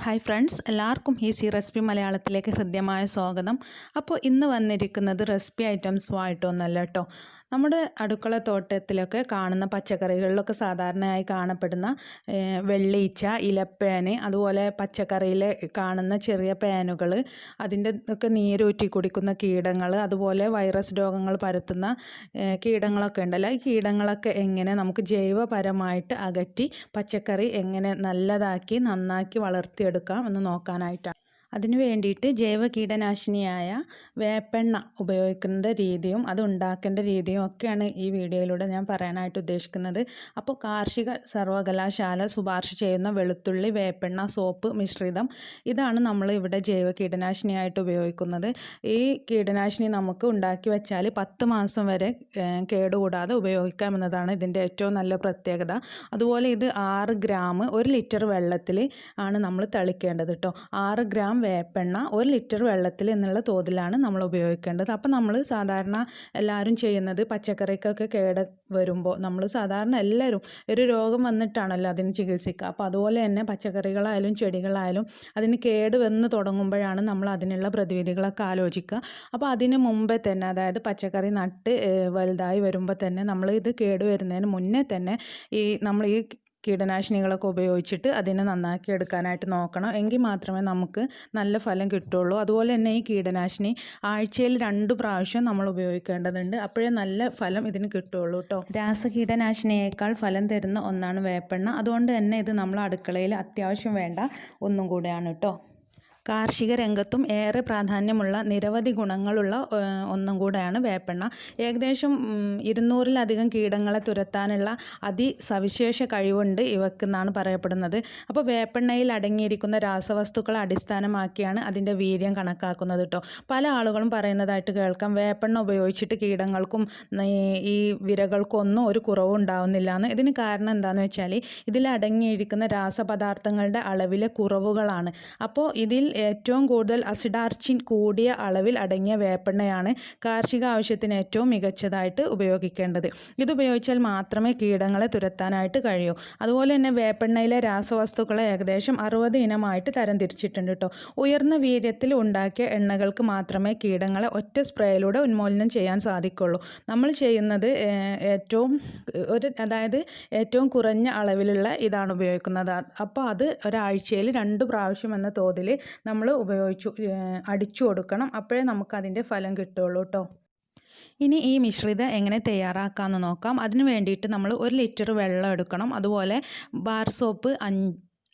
Hi friends, എല്ലാവർക്കും easy recipe മലയാളത്തിലേക്ക് ഹൃദ്യമായ സ്വാഗതം. അപ്പോൾ ഇന്ന് വന്നിരിക്കുന്നത് റെസിപ്പി ഐറ്റംസുമായിട്ടൊന്നല്ല കേട്ടോ. നമ്മുടെ അടുക്കള തോട്ടത്തിലൊക്കെ കാണുന്ന പച്ചക്കറികളിലൊക്കെ സാധാരണയായി കാണപ്പെടുന്ന വെള്ളീച്ച, ഇലപ്പേന്, അതുപോലെ പച്ചക്കറിയിൽ കാണുന്ന ചെറിയ പേനുകൾ, അതിൻ്റെ ഒക്കെ നീരൂറ്റി കുടിക്കുന്ന കീടങ്ങൾ, അതുപോലെ വൈറസ് രോഗങ്ങൾ പരത്തുന്ന കീടങ്ങളൊക്കെ ഉണ്ടല്ലോ. ഈ കീടങ്ങളൊക്കെ എങ്ങനെ നമുക്ക് ജൈവപരമായിട്ട് അകറ്റി പച്ചക്കറി എങ്ങനെ നല്ലതാക്കി നന്നാക്കി വളർത്തിയെടുക്കാം എന്ന് നോക്കാനായിട്ടാണ്. അതിനു വേണ്ടിയിട്ട് ജൈവ കീടനാശിനിയായ വേപ്പെണ്ണ ഉപയോഗിക്കേണ്ട രീതിയും അത് ഉണ്ടാക്കേണ്ട രീതിയും ഒക്കെയാണ് ഈ വീഡിയോയിലൂടെ ഞാൻ പറയാനായിട്ട് ഉദ്ദേശിക്കുന്നത്. അപ്പോൾ കാർഷിക സർവകലാശാല ശുപാർശ ചെയ്യുന്ന വെളുത്തുള്ളി, വേപ്പെണ്ണ, സോപ്പ് മിശ്രിതം, ഇതാണ് നമ്മൾ ഇവിടെ ജൈവ കീടനാശിനിയായിട്ട് ഉപയോഗിക്കുന്നത്. ഈ കീടനാശിനി നമുക്ക് ഉണ്ടാക്കി വെച്ചാൽ 10 മാസം വരെ കേടുകൂടാതെ ഉപയോഗിക്കാമെന്നതാണ് ഇതിൻ്റെ ഏറ്റവും നല്ല പ്രത്യേകത. അതുപോലെ ഇത് 6 ഗ്രാം 1 ലിറ്റർ വെള്ളത്തിൽ ആണ് നമ്മൾ തളിക്കേണ്ടത് കേട്ടോ. 6 ഗ്രാം വേപ്പെണ്ണ 1 ലിറ്റർ വെള്ളത്തിൽ എന്നുള്ള തോതിലാണ് നമ്മൾ ഉപയോഗിക്കേണ്ടത്. അപ്പോൾ നമ്മൾ സാധാരണ എല്ലാവരും ചെയ്യുന്നത്, പച്ചക്കറിക്കൊക്കെ കേട് വരുമ്പോൾ നമ്മൾ സാധാരണ എല്ലാവരും ഒരു രോഗം വന്നിട്ടാണല്ലോ അതിന് ചികിത്സിക്കുക. അപ്പോൾ അതുപോലെ തന്നെ പച്ചക്കറികളായാലും ചെടികളായാലും അതിന് കേട് വന്ന് തുടങ്ങുമ്പോഴാണ് നമ്മൾ അതിനുള്ള പ്രതിവിധികളൊക്കെ ആലോചിക്കുക. അപ്പോൾ അതിന് മുമ്പേ തന്നെ, അതായത് പച്ചക്കറി നട്ട് വലുതായി വരുമ്പോൾ തന്നെ നമ്മൾ ഇത് കേട് വരുന്നതിന് മുന്നേ തന്നെ നമ്മൾ ഈ കീടനാശിനികളൊക്കെ ഉപയോഗിച്ചിട്ട് അതിനെ നന്നാക്കി എടുക്കാനായിട്ട് നോക്കണം. എങ്കിൽ മാത്രമേ നമുക്ക് നല്ല ഫലം കിട്ടുള്ളൂ. അതുപോലെ തന്നെ ഈ കീടനാശിനി ആഴ്ചയിൽ 2 പ്രാവശ്യം നമ്മൾ ഉപയോഗിക്കേണ്ടതുണ്ട്. അപ്പോഴേ നല്ല ഫലം ഇതിന് കിട്ടുള്ളൂ കേട്ടോ. രാസകീടനാശിനിയേക്കാൾ ഫലം തരുന്ന ഒന്നാണ് വേപ്പെണ്ണ. അതുകൊണ്ട് തന്നെ ഇത് നമ്മൾ അടുക്കളയിൽ അത്യാവശ്യം വേണ്ട ഒന്നും കൂടെയാണ് കേട്ടോ. കാർഷിക രംഗത്തും ഏറെ പ്രാധാന്യമുള്ള നിരവധി ഗുണങ്ങളുള്ള ഒന്നും കൂടെയാണ് വേപ്പെണ്ണ. ഏകദേശം 200-ലധികം കീടങ്ങളെ തുരത്താനുള്ള അതിസവിശേഷ കഴിവുണ്ട് ഇവക്കെന്നാണ് പറയപ്പെടുന്നത്. അപ്പോൾ വേപ്പെണ്ണയിൽ അടങ്ങിയിരിക്കുന്ന രാസവസ്തുക്കളെ അടിസ്ഥാനമാക്കിയാണ് അതിൻ്റെ വീര്യം കണക്കാക്കുന്നത് കേട്ടോ. പല ആളുകളും പറയുന്നതായിട്ട് കേൾക്കാം, വേപ്പെണ്ണ ഉപയോഗിച്ചിട്ട് കീടങ്ങൾക്കും ഈ വിരകൾക്കും ഒന്നും ഒരു കുറവും ഉണ്ടാവുന്നില്ല എന്ന്. ഇതിന് കാരണം എന്താണെന്ന് വെച്ചാൽ ഇതിൽ അടങ്ങിയിരിക്കുന്ന രാസപദാർത്ഥങ്ങളുടെ അളവിലെ കുറവുകളാണ്. അപ്പോൾ ഇതിൽ ഏറ്റവും കൂടുതൽ അസിഡാർച്ചിൻ കൂടിയ അളവിൽ അടങ്ങിയ വേപ്പെണ്ണയാണ് കാർഷിക ആവശ്യത്തിന് ഏറ്റവും മികച്ചതായിട്ട് ഉപയോഗിക്കേണ്ടത്. ഇതുപയോഗിച്ചാൽ മാത്രമേ കീടങ്ങളെ തുരത്താനായിട്ട് കഴിയൂ. അതുപോലെ തന്നെ വേപ്പെണ്ണയിലെ രാസവസ്തുക്കളെ ഏകദേശം 60 ഇനമായിട്ട് തരംതിരിച്ചിട്ടുണ്ട് കേട്ടോ. ഉയർന്ന വീര്യത്തിൽ ഉണ്ടാക്കിയ എണ്ണകൾക്ക് മാത്രമേ കീടങ്ങളെ ഒറ്റ സ്പ്രേയിലൂടെ ഉന്മൂലനം ചെയ്യാൻ സാധിക്കുള്ളൂ. നമ്മൾ ചെയ്യുന്നത് അതായത് ഏറ്റവും കുറഞ്ഞ അളവിലുള്ള ഇതാണ് ഉപയോഗിക്കുന്നത്. അപ്പോൾ അത് ഒരാഴ്ചയിൽ 2 പ്രാവശ്യം എന്ന തോതിൽ നമ്മൾ അടിച്ചു കൊടുക്കണം. അപ്പോഴേ നമുക്കതിൻ്റെ ഫലം കിട്ടുള്ളൂ കേട്ടോ. ഇനി ഈ മിശ്രിതം എങ്ങനെ തയ്യാറാക്കാമെന്ന് നോക്കാം. അതിന് വേണ്ടിയിട്ട് നമ്മൾ 1 ലിറ്റർ വെള്ളം എടുക്കണം. അതുപോലെ ബാർ സോപ്പ്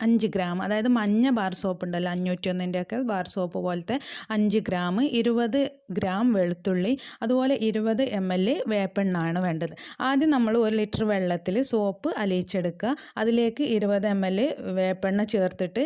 5 ഗ്രാം, അതായത് മഞ്ഞ ബാർ സോപ്പ് ഉണ്ടല്ലോ, 501-ൻ്റെയൊക്കെ ബാർ സോപ്പ് പോലത്തെ 5 ഗ്രാം, 20 ഗ്രാം വെളുത്തുള്ളി, അതുപോലെ 20 ml വേപ്പെണ്ണയാണ് വേണ്ടത്. ആദ്യം നമ്മൾ 1 ലിറ്റർ വെള്ളത്തിൽ സോപ്പ് അലിയിച്ചെടുക്കുക. അതിലേക്ക് 20 ml വേപ്പെണ്ണ ചേർത്തിട്ട്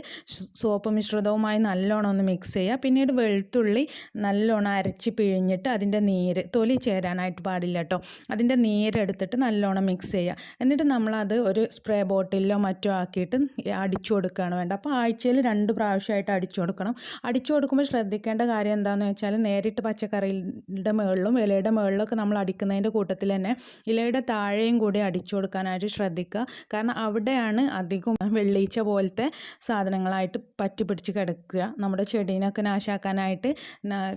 സോപ്പ് മിശ്രിതവുമായി നല്ലോണം ഒന്ന് മിക്സ് ചെയ്യുക. പിന്നീട് വെളുത്തുള്ളി നല്ലോണം അരച്ച് പിഴിഞ്ഞിട്ട് അതിൻ്റെ നീര്, തൊലി ചേരാനായിട്ട് പാടില്ല കേട്ടോ, അതിൻ്റെ നീരെടുത്തിട്ട് നല്ലോണം മിക്സ് ചെയ്യുക. എന്നിട്ട് നമ്മളത് ഒരു സ്പ്രേ ബോട്ടിലോ മറ്റോ ആക്കിയിട്ട് അടിച്ചു കൊടുക്കുകയാണ് വേണ്ട. അപ്പോൾ ആഴ്ചയിൽ 2 പ്രാവശ്യമായിട്ട് അടിച്ചു കൊടുക്കണം. അടിച്ചു കൊടുക്കുമ്പോൾ ശ്രദ്ധിക്കേണ്ട കാര്യം എന്താണെന്ന് വെച്ചാൽ, നേരിട്ട് പച്ചക്കറിയുടെ മുകളിലും ഇലയുടെ മുകളിലൊക്കെ നമ്മൾ അടിക്കുന്നതിൻ്റെ കൂട്ടത്തിൽ തന്നെ ഇലയുടെ താഴെയും കൂടി അടിച്ചു കൊടുക്കാനായിട്ട് ശ്രദ്ധിക്കുക. കാരണം അവിടെയാണ് അധികം വെള്ളീച്ച പോലത്തെ സാധനങ്ങളായിട്ട് പറ്റി പിടിച്ച് കിടക്കുക. നമ്മുടെ ചെടീനൊക്കെ നാശാക്കാനായിട്ട്,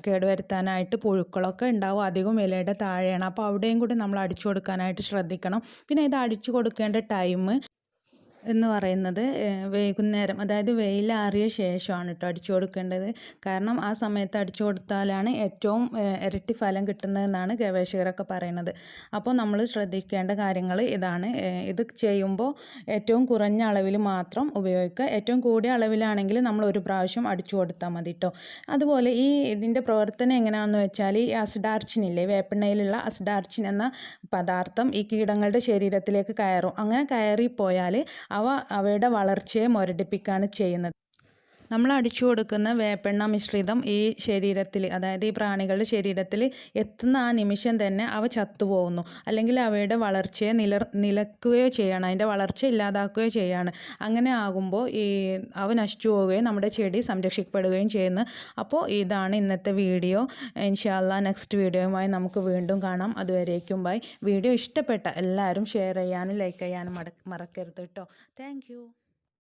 കേടുവരുത്താനായിട്ട് പുഴുക്കളൊക്കെ ഉണ്ടാവും അധികം ഇലയുടെ താഴെയാണ്. അപ്പോൾ അവിടെയും കൂടി നമ്മൾ അടിച്ചു കൊടുക്കാനായിട്ട് ശ്രദ്ധിക്കണം. പിന്നെ ഇത് അടിച്ചു കൊടുക്കേണ്ട ടൈം എന്ന് പറയുന്നത് വൈകുന്നേരം, അതായത് വെയിലാറിയ ശേഷമാണ് കേട്ടോ അടിച്ചു കൊടുക്കേണ്ടത്. കാരണം ആ സമയത്ത് അടിച്ചു കൊടുത്താലാണ് ഏറ്റവും ഇരട്ടി ഫലം കിട്ടുന്നതെന്നാണ് ഗവേഷകരൊക്കെ പറയുന്നത്. അപ്പോൾ നമ്മൾ ശ്രദ്ധിക്കേണ്ട കാര്യങ്ങൾ ഇതാണ്. ഇത് ചെയ്യുമ്പോൾ ഏറ്റവും കുറഞ്ഞ അളവിൽ മാത്രം ഉപയോഗിക്കുക. ഏറ്റവും കൂടിയ അളവിലാണെങ്കിൽ നമ്മൾ 1 പ്രാവശ്യം അടിച്ചു കൊടുത്താൽ മതി കേട്ടോ. അതുപോലെ ഇതിൻ്റെ പ്രവർത്തനം എങ്ങനെയാണെന്ന് വെച്ചാൽ, ഈ അസിഡാർച്ചിനില്ലേ, വേപ്പെണ്ണയിലുള്ള അസിഡാർച്ചിൻ എന്ന പദാർത്ഥം ഈ കീടങ്ങളുടെ ശരീരത്തിലേക്ക് കയറും. അങ്ങനെ കയറിപ്പോയാൽ അവയുടെ വളർച്ചയെ മുരടിപ്പിക്കുകയാണ് ചെയ്യുന്നത്. നമ്മൾ അടിച്ചു കൊടുക്കുന്ന വേപ്പെണ്ണ മിശ്രിതം ഈ ശരീരത്തിൽ, അതായത് ഈ പ്രാണികളുടെ ശരീരത്തിൽ എത്തുന്ന ആ നിമിഷം തന്നെ അവ ചത്തുപോകുന്നു. അല്ലെങ്കിൽ അവയുടെ വളർച്ചയെ നിലക്കുകയോ ചെയ്യണം, അതിൻ്റെ വളർച്ച ഇല്ലാതാക്കുകയോ ചെയ്യാണ്. അങ്ങനെ ആകുമ്പോൾ അവ നശിച്ചു പോവുകയും നമ്മുടെ ചെടി സംരക്ഷിക്കപ്പെടുകയും ചെയ്യുന്നു. അപ്പോൾ ഇതാണ് ഇന്നത്തെ വീഡിയോ. ഇൻഷാ അല്ലാഹ് നെക്സ്റ്റ് വീഡിയോയുമായി നമുക്ക് വീണ്ടും കാണാം. അതുവരേക്കും ബൈ. വീഡിയോ ഇഷ്ടപ്പെട്ട എല്ലാവരും ഷെയർ ചെയ്യാനും ലൈക്ക് ചെയ്യാനും മറക്കരുത് കേട്ടോ. താങ്ക്